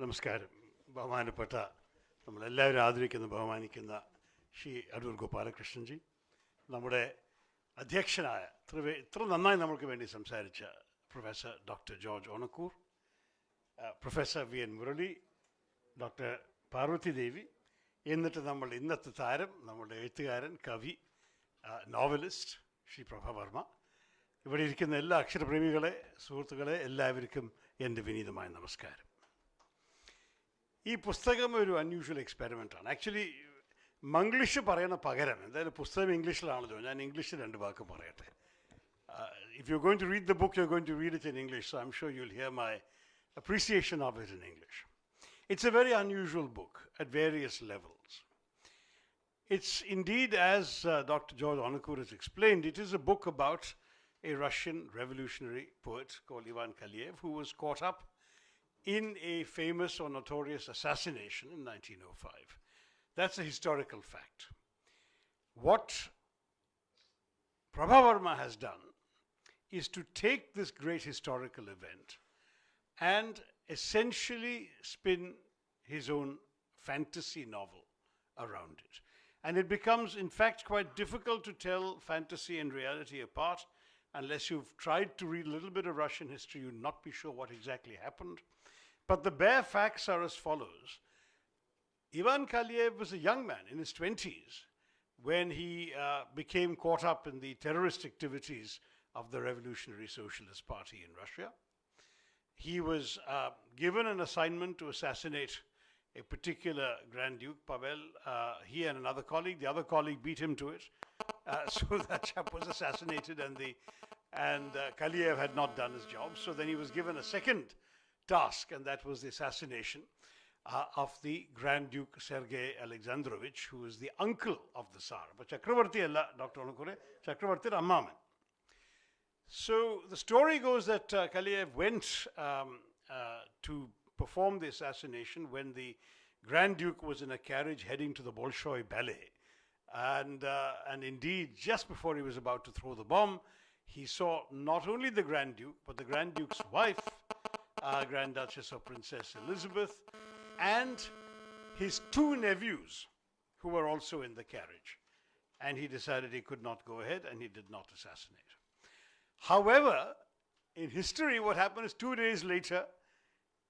നമസ്കാരം. ബഹുമാനപ്പെട്ട നമ്മളെല്ലാവരും ആദരിക്കുന്ന ബഹുമാനിക്കുന്ന ശ്രീ അടൂർ ഗോപാലകൃഷ്ണൻജി, നമ്മുടെ അധ്യക്ഷനായ ഇത്ര നന്നായി നമ്മൾക്ക് വേണ്ടി സംസാരിച്ച professor doctor George Onakkoor, professor V N Murali, doctor Parvathi Devi, എന്നിട്ട് നമ്മൾ ഇന്നത്തെ താരം, നമ്മുടെ എഴുത്തുകാരൻ, കവി, നോവലിസ്റ്റ് ശ്രീ പ്രഭ വർമ്മ, ഇവിടെ ഇരിക്കുന്ന എല്ലാ അക്ഷരപ്രേമികളെ, സുഹൃത്തുക്കളെ, എല്ലാവർക്കും എൻ്റെ വിനീതമായ നമസ്കാരം. ഈ പുസ്തകം ഒരു അൺയൂഷ്വൽ എക്സ്പെരിമെൻ്റാണ്. ആക്ച്വലി മംഗ്ലീഷ് പറയുന്ന പകരം എന്തായാലും പുസ്തകം ഇംഗ്ലീഷിലാണല്ലോ, ഞാൻ ഇംഗ്ലീഷിൽ രണ്ട് വാക്ക് പറയട്ടെ. If you're going to read the book, you're going to read it in English, so I'm sure you'll hear my appreciation of it in English. It's a very unusual book at various levels. It's indeed, as Dr. George Onakur has explained, it is a book about a Russian revolutionary poet called Ivan Kaliev, who was caught up in a famous or notorious assassination in 1905. That's a historical fact. What Prabha Varma has done is to take this great historical event and essentially spin his own fantasy novel around it. And it becomes, in fact, quite difficult to tell fantasy and reality apart unless you've tried to read a little bit of Russian history. You'll not be sure what exactly happened. But the bare facts are as follows. Ivan Kaliev was a young man in his 20s when he became caught up in the terrorist activities of the Revolutionary Socialist Party in Russia. He was given an assignment to assassinate a particular Grand Duke, Pavel. He and another colleague, the other colleague beat him to it. So that chap was assassinated, and Kaliev had not done his job. So then he was given a second task, and that was the assassination of the Grand Duke Sergei Alexandrovich, who is the uncle of the Tsar. But Chakravarti alla, Dr. Onukure, Chakravarti Ammaman. So the story goes that Kaliev went to perform the assassination when the Grand Duke was in a carriage heading to the Bolshoi Ballet. And indeed, just before he was about to throw the bomb, he saw not only the Grand Duke, but the Grand Duke's wife, Grand Duchess of Princess Elizabeth, and his two nephews, who were also in the carriage. And he decided he could not go ahead, and he did not assassinate. However, in history, what happened is 2 days later,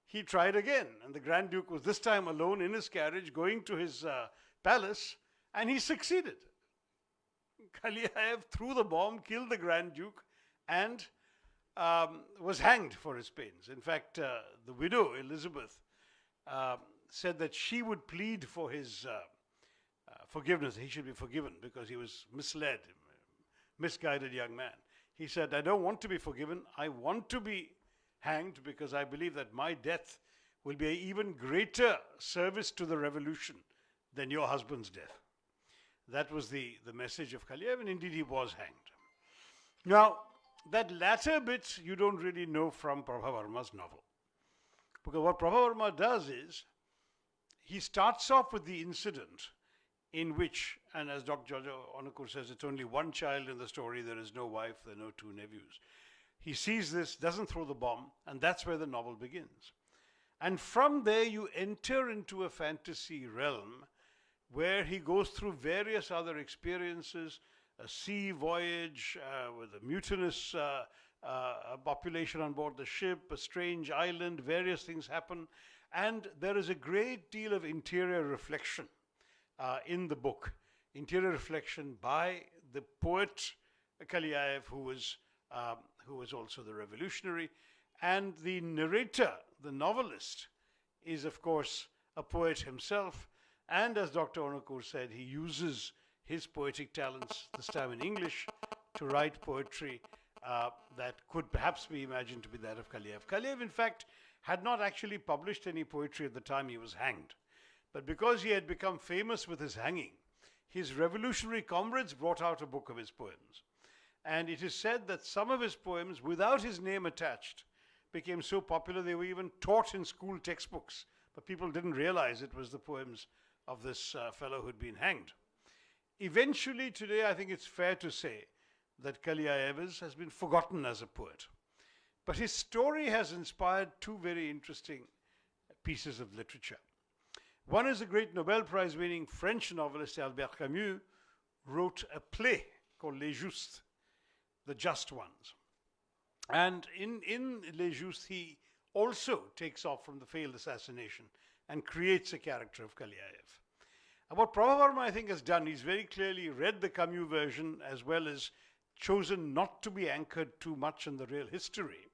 he tried again. And the Grand Duke was this time alone in his carriage going to his palace, and he succeeded. Kaliev threw the bomb, killed the Grand Duke, and was hanged for his pains. In fact, the widow, Elizabeth, said that she would plead for his forgiveness. He should be forgiven because he was misled, misguided young man. He said, I don't want to be forgiven. I want to be hanged because I believe that my death will be an even greater service to the revolution than your husband's death. That was the message of Kaliev, and indeed he was hanged. Now, that latter bit you don't really know from Prabha Varma's novel. Because what Prabha Varma does is, he starts off with the incident in which, and as Dr. Onakur says, it's only one child in the story, there is no wife, there are no two nephews. He sees this, doesn't throw the bomb, and that's where the novel begins. And from there you enter into a fantasy realm where he goes through various other experiences, a sea voyage with a mutinous population on board the ship, a strange island, various things happen, and there is a great deal of interior reflection in the book. Interior reflection by the poet Kaliev, who was also the revolutionary, and the narrator, the novelist, is of course a poet himself, and as Dr. Onakur said, he uses his poetic talents, this time in English, to write poetry that could perhaps be imagined to be that of Kaliev. Kaliev, in fact, had not actually published any poetry at the time he was hanged. But because he had become famous with his hanging, his revolutionary comrades brought out a book of his poems. And it is said that some of his poems, without his name attached, became so popular they were even taught in school textbooks. But people didn't realize it was the poems of this fellow who'd been hanged. Eventually, today, I think it's fair to say that Kaliev has been forgotten as a poet. But his story has inspired two very interesting pieces of literature. One is the great Nobel Prize-winning French novelist Albert Camus wrote a play called Les Justes, the Just Ones. And in Les Justes, he also takes off from the failed assassination and creates a character of Kaliaev. And what Prabha Varma, I think, has done, he's very clearly read the Camus version as well as chosen not to be anchored too much in the real history.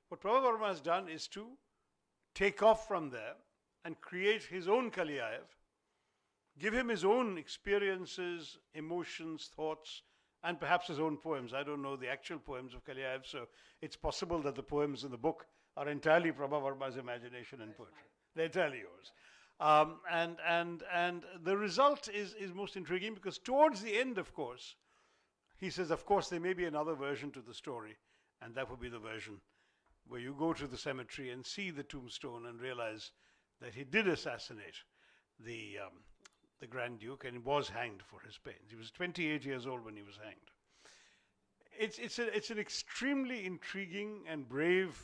What Prabha Varma has done is to take off from there and create his own Kaliaev, give him his own experiences, emotions, thoughts, and perhaps his own poems. I don't know the actual poems of Kaliaev, so it's possible that the poems in the book are entirely Prabha Varma's imagination and poetry. They're entirely yours. And the result is most intriguing because towards the end, of course, he says, of course, there may be another version to the story, and that would be the version where you go to the cemetery and see the tombstone and realize that he did assassinate the Grand Duke and was hanged for his pains. He was 28 years old when he was hanged. It's an extremely intriguing and brave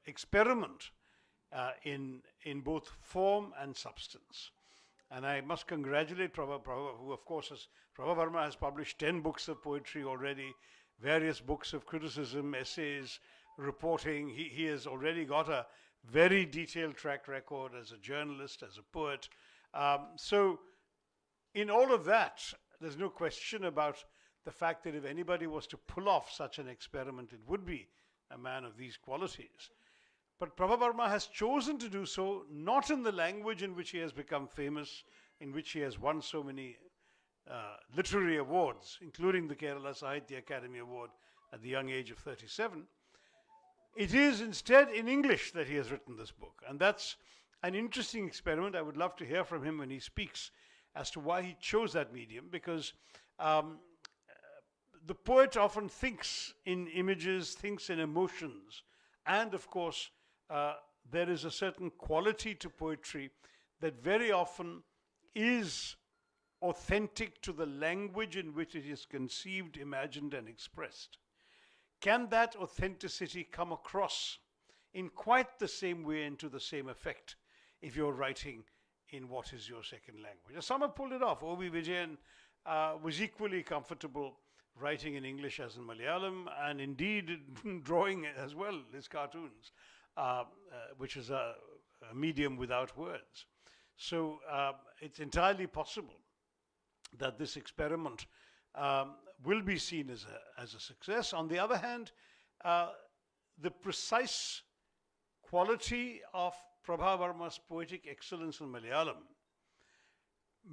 experiment in both form and substance. And I must congratulate Prabha, who of course Prabha Varma has published 10 books of poetry already, various books of criticism, essays, reporting. He has already got a very detailed track record as a journalist, as a poet. So in all of that, there's no question about the fact that if anybody was to pull off such an experiment, it would be a man of these qualities. But Prabha Varma has chosen to do so not in the language in which he has become famous, in which he has won so many literary awards, including the Kerala Sahitya Academy Award at the young age of 37. It is instead in English that he has written this book. And that's an interesting experiment. I would love to hear from him when he speaks as to why he chose that medium, because the poet often thinks in images, thinks in emotions, and of course, there is a certain quality to poetry that very often is authentic to the language in which it is conceived, imagined, and expressed. Can that authenticity come across in quite the same way and to the same effect if you're writing in what is your second language? Some have pulled it off. O.V. Vijayan was equally comfortable writing in English as in Malayalam, and indeed drawing as well his cartoons, which is a medium without words. So it's entirely possible that this experiment will be seen as a success. On the other hand, the precise quality of Prabha Varma's poetic excellence in Malayalam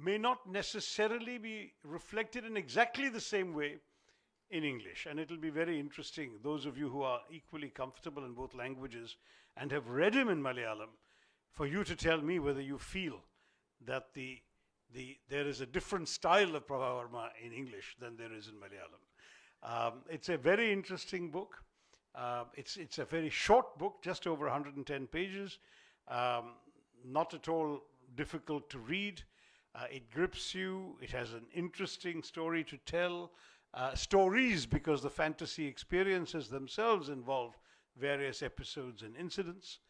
may not necessarily be reflected in exactly the same way in English. And it'll be very interesting, those of you who are equally comfortable in both languages and have read him in Malayalam, for you to tell me whether you feel that there is a different style of Prabha Varma in English than there is in Malayalam. It's a very interesting book. It's a very short book, just over 110 pages, not at all difficult to read. It grips you. It has an interesting story to tell. Stories, because the fantasy experiences themselves involve various episodes and incidents.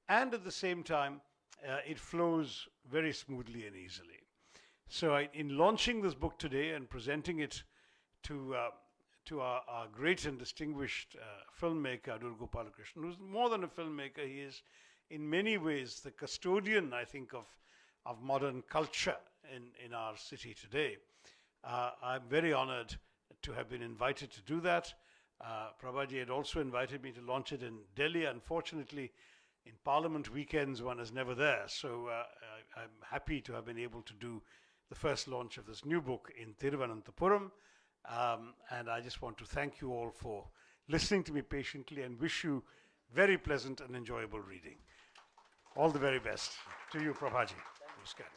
And at the same time, it flows very smoothly and easily. So in launching this book today and presenting it to our great and distinguished filmmaker, Adur Gopalakrishnan, who's more than a filmmaker, he is in many ways the custodian, I think, of modern culture in our city today. I'm very honored to have been invited to do that. Prabhaji had also invited me to launch it in Delhi. Unfortunately, in Parliament weekends, one is never there. So I'm happy to have been able to do the first launch of this new book in Thiruvananthapuram. And I just want to thank you all for listening to me patiently and wish you very pleasant and enjoyable reading. All the very best to you, Prabhaji. Namaskar.